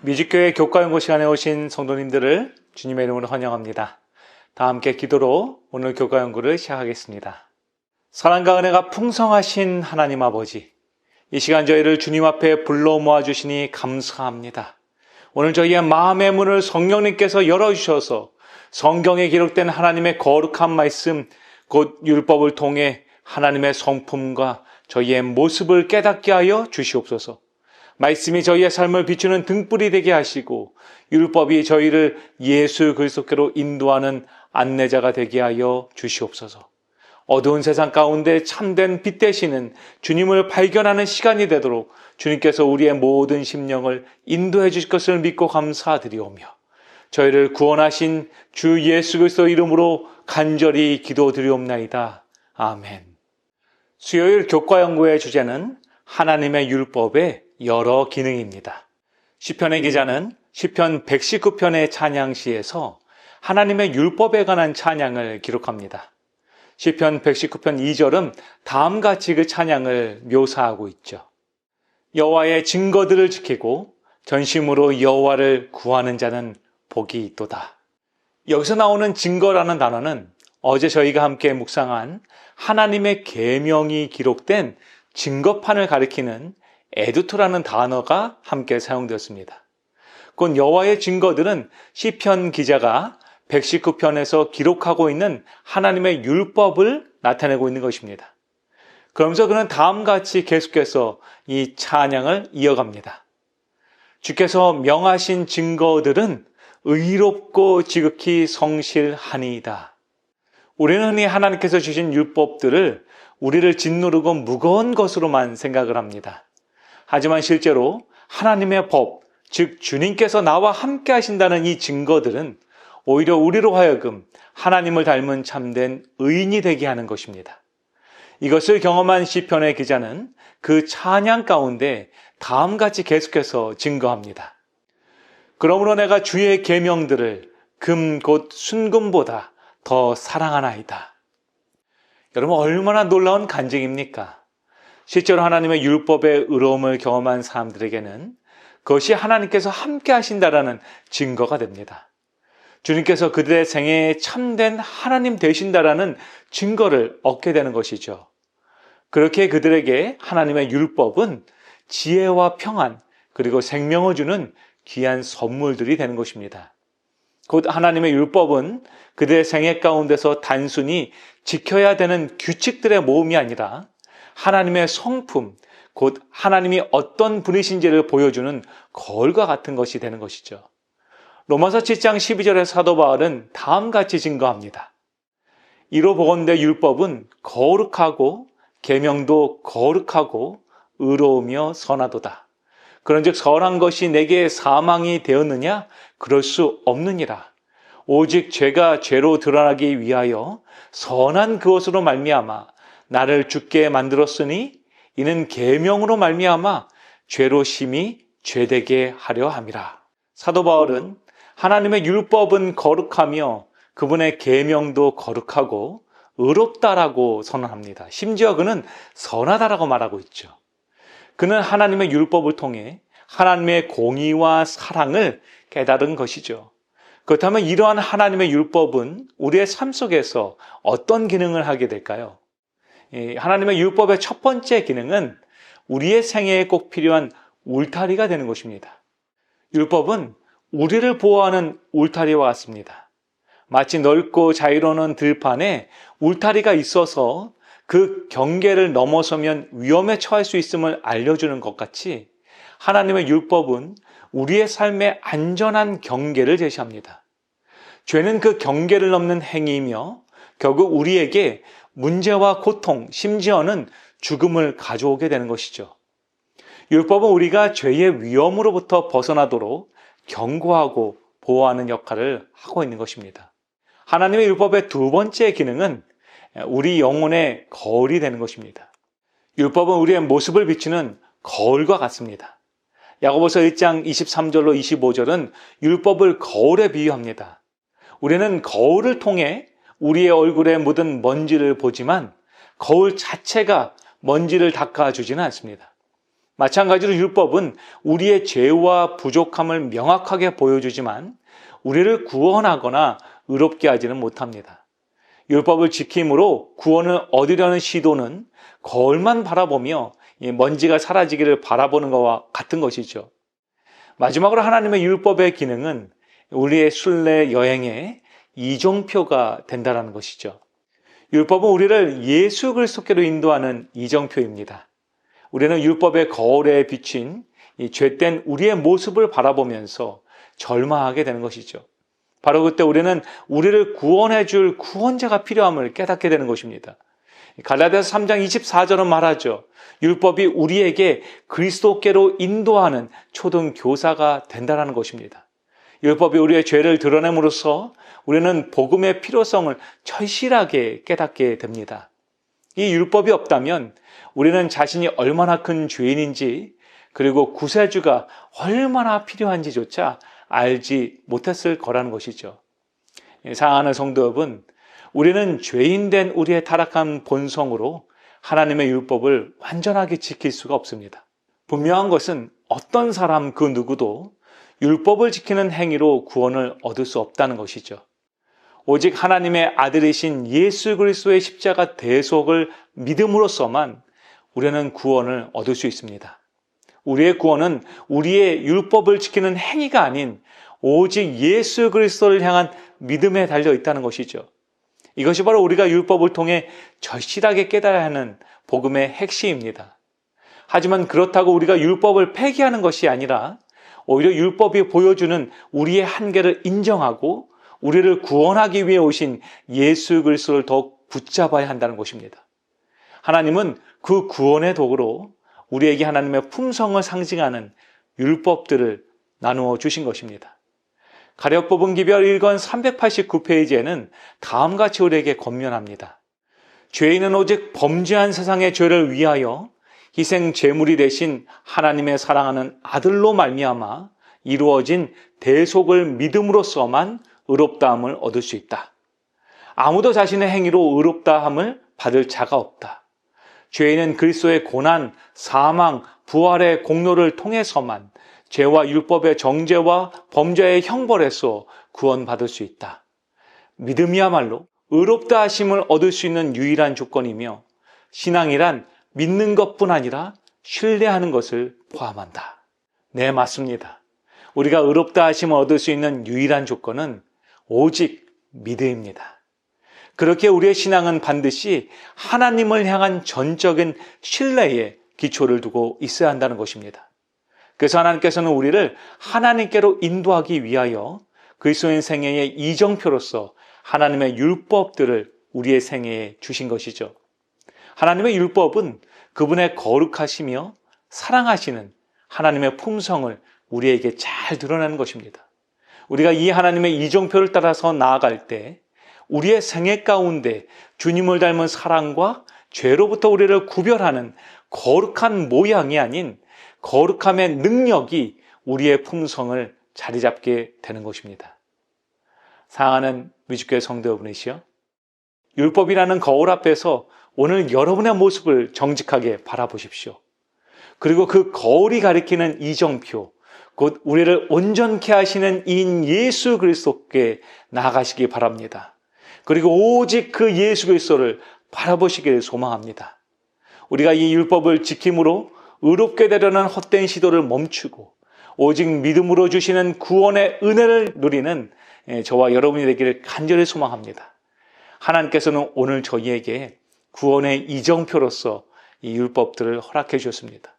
뮤직교회 교과연구 시간에 오신 성도님들을 주님의 이름으로 환영합니다. 다 함께 기도로 오늘 교과연구를 시작하겠습니다. 사랑과 은혜가 풍성하신 하나님 아버지, 이 시간 저희를 주님 앞에 불러 모아주시니 감사합니다. 오늘 저희의 마음의 문을 성령님께서 열어주셔서 성경에 기록된 하나님의 거룩한 말씀, 곧 율법을 통해 하나님의 성품과 저희의 모습을 깨닫게 하여 주시옵소서. 말씀이 저희의 삶을 비추는 등불이 되게 하시고 율법이 저희를 예수 그리스도께로 인도하는 안내자가 되게 하여 주시옵소서. 어두운 세상 가운데 참된 빛 되시는 주님을 발견하는 시간이 되도록 주님께서 우리의 모든 심령을 인도해 주실 것을 믿고 감사드리오며 저희를 구원하신 주 예수 그리스도 이름으로 간절히 기도드리옵나이다. 아멘. 수요일 교과연구의 주제는 하나님의 율법의 여러 기능입니다. 시편의 기자는 시편 119편의 찬양시에서 하나님의 율법에 관한 찬양을 기록합니다. 시편 119편 2절은 다음과 같이 그 찬양을 묘사하고 있죠. 여호와의 증거들을 지키고 전심으로 여호와를 구하는 자는 복이 있도다. 여기서 나오는 증거라는 단어는 어제 저희가 함께 묵상한 하나님의 계명이 기록된 증거판을 가리키는 에두토라는 단어가 함께 사용되었습니다. 곧 여호와의 증거들은 시편 기자가 119편에서 기록하고 있는 하나님의 율법을 나타내고 있는 것입니다. 그러면서 그는 다음과 같이 계속해서 이 찬양을 이어갑니다. 주께서 명하신 증거들은 의롭고 지극히 성실하니이다. 우리는 흔히 하나님께서 주신 율법들을 우리를 짓누르고 무거운 것으로만 생각을 합니다. 하지만 실제로 하나님의 법, 즉 주님께서 나와 함께 하신다는 이 증거들은 오히려 우리로 하여금 하나님을 닮은 참된 의인이 되게 하는 것입니다. 이것을 경험한 시편의 기자는 그 찬양 가운데 다음같이 계속해서 증거합니다. 그러므로 내가 주의 계명들을 금 곧 순금보다 더 사랑하나이다. 여러분, 얼마나 놀라운 간증입니까? 실제로 하나님의 율법의 의로움을 경험한 사람들에게는 그것이 하나님께서 함께 하신다라는 증거가 됩니다. 주님께서 그들의 생애에 참된 하나님 되신다라는 증거를 얻게 되는 것이죠. 그렇게 그들에게 하나님의 율법은 지혜와 평안 그리고 생명을 주는 귀한 선물들이 되는 것입니다. 곧 하나님의 율법은 그들의 생애 가운데서 단순히 지켜야 되는 규칙들의 모음이 아니라 하나님의 성품, 곧 하나님이 어떤 분이신지를 보여주는 거울과 같은 것이 되는 것이죠. 로마서 7장 12절의 사도 바울은 다음같이 증거합니다. 이로 보건대 율법은 거룩하고 계명도 거룩하고 의로우며 선하도다. 그런즉 선한 것이 내게 사망이 되었느냐? 그럴 수 없느니라. 오직 죄가 죄로 드러나기 위하여 선한 그것으로 말미암아 나를 죽게 만들었으니 이는 계명으로 말미암아 죄로 심히 죄되게 하려 함이라. 사도 바울은 하나님의 율법은 거룩하며 그분의 계명도 거룩하고 의롭다라고 선언합니다. 심지어 그는 선하다라고 말하고 있죠. 그는 하나님의 율법을 통해 하나님의 공의와 사랑을 깨달은 것이죠. 그렇다면 이러한 하나님의 율법은 우리의 삶 속에서 어떤 기능을 하게 될까요? 하나님의 율법의 첫 번째 기능은 우리의 생애에 꼭 필요한 울타리가 되는 것입니다. 율법은 우리를 보호하는 울타리와 같습니다. 마치 넓고 자유로운 들판에 울타리가 있어서 그 경계를 넘어서면 위험에 처할 수 있음을 알려주는 것 같이 하나님의 율법은 우리의 삶의 안전한 경계를 제시합니다. 죄는 그 경계를 넘는 행위이며 결국 우리에게 문제와 고통, 심지어는 죽음을 가져오게 되는 것이죠. 율법은 우리가 죄의 위험으로부터 벗어나도록 경고하고 보호하는 역할을 하고 있는 것입니다. 하나님의 율법의 두 번째 기능은 우리 영혼의 거울이 되는 것입니다. 율법은 우리의 모습을 비추는 거울과 같습니다. 야고보서 1장 23절로 25절은 율법을 거울에 비유합니다. 우리는 거울을 통해 우리의 얼굴에 묻은 먼지를 보지만 거울 자체가 먼지를 닦아주지는 않습니다. 마찬가지로 율법은 우리의 죄와 부족함을 명확하게 보여주지만 우리를 구원하거나 의롭게 하지는 못합니다. 율법을 지킴으로 구원을 얻으려는 시도는 거울만 바라보며 먼지가 사라지기를 바라보는 것과 같은 것이죠. 마지막으로 하나님의 율법의 기능은 우리의 순례 여행의 이정표가 된다는 것이죠. 율법은 우리를 예수 그리스도께로 인도하는 이정표입니다. 우리는 율법의 거울에 비친 이 죄된 우리의 모습을 바라보면서 절망하게 되는 것이죠. 바로 그때 우리는 우리를 구원해 줄 구원자가 필요함을 깨닫게 되는 것입니다. 갈라디아서 3장 24절은 말하죠. 율법이 우리에게 그리스도께로 인도하는 초등 교사가 된다는 것입니다. 율법이 우리의 죄를 드러냄으로써 우리는 복음의 필요성을 절실하게 깨닫게 됩니다. 이 율법이 없다면 우리는 자신이 얼마나 큰 죄인인지 그리고 구세주가 얼마나 필요한지조차 알지 못했을 거라는 것이죠. 사랑하는 성도 여러분, 우리는 죄인된 우리의 타락한 본성으로 하나님의 율법을 완전하게 지킬 수가 없습니다. 분명한 것은 어떤 사람 그 누구도 율법을 지키는 행위로 구원을 얻을 수 없다는 것이죠. 오직 하나님의 아들이신 예수 그리스도의 십자가 대속을 믿음으로써만 우리는 구원을 얻을 수 있습니다. 우리의 구원은 우리의 율법을 지키는 행위가 아닌 오직 예수 그리스도를 향한 믿음에 달려 있다는 것이죠. 이것이 바로 우리가 율법을 통해 절실하게 깨달아야 하는 복음의 핵심입니다. 하지만 그렇다고 우리가 율법을 폐기하는 것이 아니라 오히려 율법이 보여주는 우리의 한계를 인정하고 우리를 구원하기 위해 오신 예수 그리스도를 더욱 붙잡아야 한다는 것입니다. 하나님은 그 구원의 도구로 우리에게 하나님의 품성을 상징하는 율법들을 나누어 주신 것입니다. 가룟 뽑은 기별 1권 389페이지에는 다음과 같이 우리에게 권면합니다. 죄인은 오직 범죄한 세상의 죄를 위하여 희생 제물이 되신 하나님의 사랑하는 아들로 말미암아 이루어진 대속을 믿음으로써만 의롭다함을 얻을 수 있다. 아무도 자신의 행위로 의롭다함을 받을 자가 없다. 죄인은 그리스도의 고난, 사망, 부활의 공로를 통해서만 죄와 율법의 정죄와 범죄의 형벌에서 구원받을 수 있다. 믿음이야말로 의롭다 하심을 얻을 수 있는 유일한 조건이며 신앙이란 믿는 것뿐 아니라 신뢰하는 것을 포함한다. 네, 맞습니다. 우리가 의롭다 하심을 얻을 수 있는 유일한 조건은 오직 믿음입니다. 그렇게 우리의 신앙은 반드시 하나님을 향한 전적인 신뢰에 기초를 두고 있어야 한다는 것입니다. 그래서 하나님께서는 우리를 하나님께로 인도하기 위하여 그리스도인 생애의 이정표로서 하나님의 율법들을 우리의 생애에 주신 것이죠. 하나님의 율법은 그분의 거룩하시며 사랑하시는 하나님의 품성을 우리에게 잘 드러내는 것입니다. 우리가 이 하나님의 이정표를 따라서 나아갈 때 우리의 생애 가운데 주님을 닮은 사랑과 죄로부터 우리를 구별하는 거룩한 모양이 아닌 거룩함의 능력이 우리의 품성을 자리 잡게 되는 것입니다. 사랑하는 뮤직교회 성도 여러분이시여, 율법이라는 거울 앞에서 오늘 여러분의 모습을 정직하게 바라보십시오. 그리고 그 거울이 가리키는 이정표, 곧 우리를 온전케 하시는 이인 예수 그리스도께 나아가시기 바랍니다. 그리고 오직 그 예수 그리스도를 바라보시기를 소망합니다. 우리가 이 율법을 지킴으로 의롭게 되려는 헛된 시도를 멈추고 오직 믿음으로 주시는 구원의 은혜를 누리는 저와 여러분이 되기를 간절히 소망합니다. 하나님께서는 오늘 저희에게 구원의 이정표로서 이 율법들을 허락해 주셨습니다.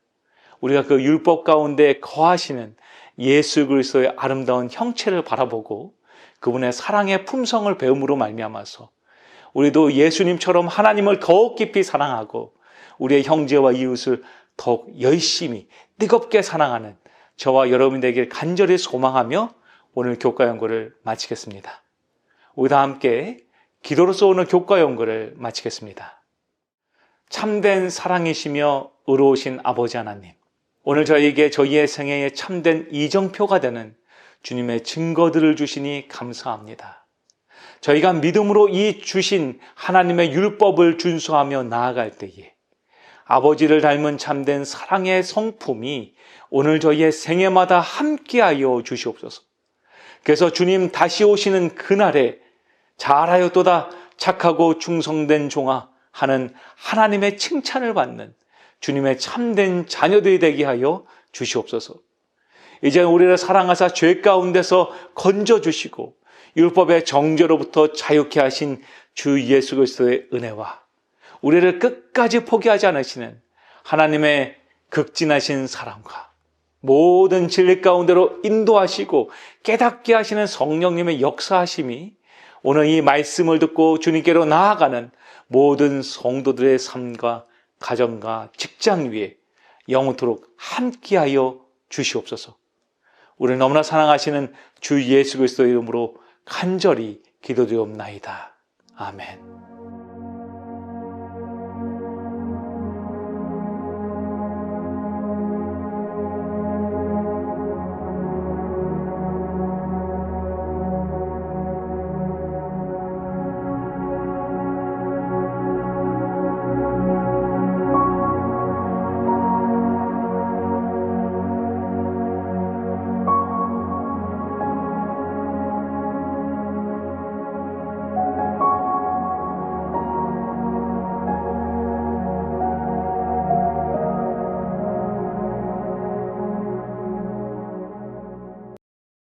우리가 그 율법 가운데 거하시는 예수 그리스도의 아름다운 형체를 바라보고 그분의 사랑의 품성을 배움으로 말미암아서 우리도 예수님처럼 하나님을 더욱 깊이 사랑하고 우리의 형제와 이웃을 더욱 열심히 뜨겁게 사랑하는 저와 여러분이 되길 간절히 소망하며 오늘 교과 연구를 마치겠습니다. 우리 다 함께 기도로서 오늘 교과 연구를 마치겠습니다. 참된 사랑이시며 의로우신 아버지 하나님, 오늘 저희에게 저희의 생애에 참된 이정표가 되는 주님의 증거들을 주시니 감사합니다. 저희가 믿음으로 이 주신 하나님의 율법을 준수하며 나아갈 때에 아버지를 닮은 참된 사랑의 성품이 오늘 저희의 생애마다 함께하여 주시옵소서. 그래서 주님 다시 오시는 그날에 잘하였도다 착하고 충성된 종아 하는 하나님의 칭찬을 받는 주님의 참된 자녀들이 되게 하여 주시옵소서. 이제 우리를 사랑하사 죄 가운데서 건져주시고 율법의 정죄로부터 자유케 하신 주 예수 그리스도의 은혜와 우리를 끝까지 포기하지 않으시는 하나님의 극진하신 사랑과 모든 진리 가운데로 인도하시고 깨닫게 하시는 성령님의 역사하심이 오늘 이 말씀을 듣고 주님께로 나아가는 모든 성도들의 삶과 가정과 직장 위에 영원토록 함께하여 주시옵소서. 우리를 너무나 사랑하시는 주 예수 그리스도의 이름으로 간절히 기도드리옵나이다. 아멘.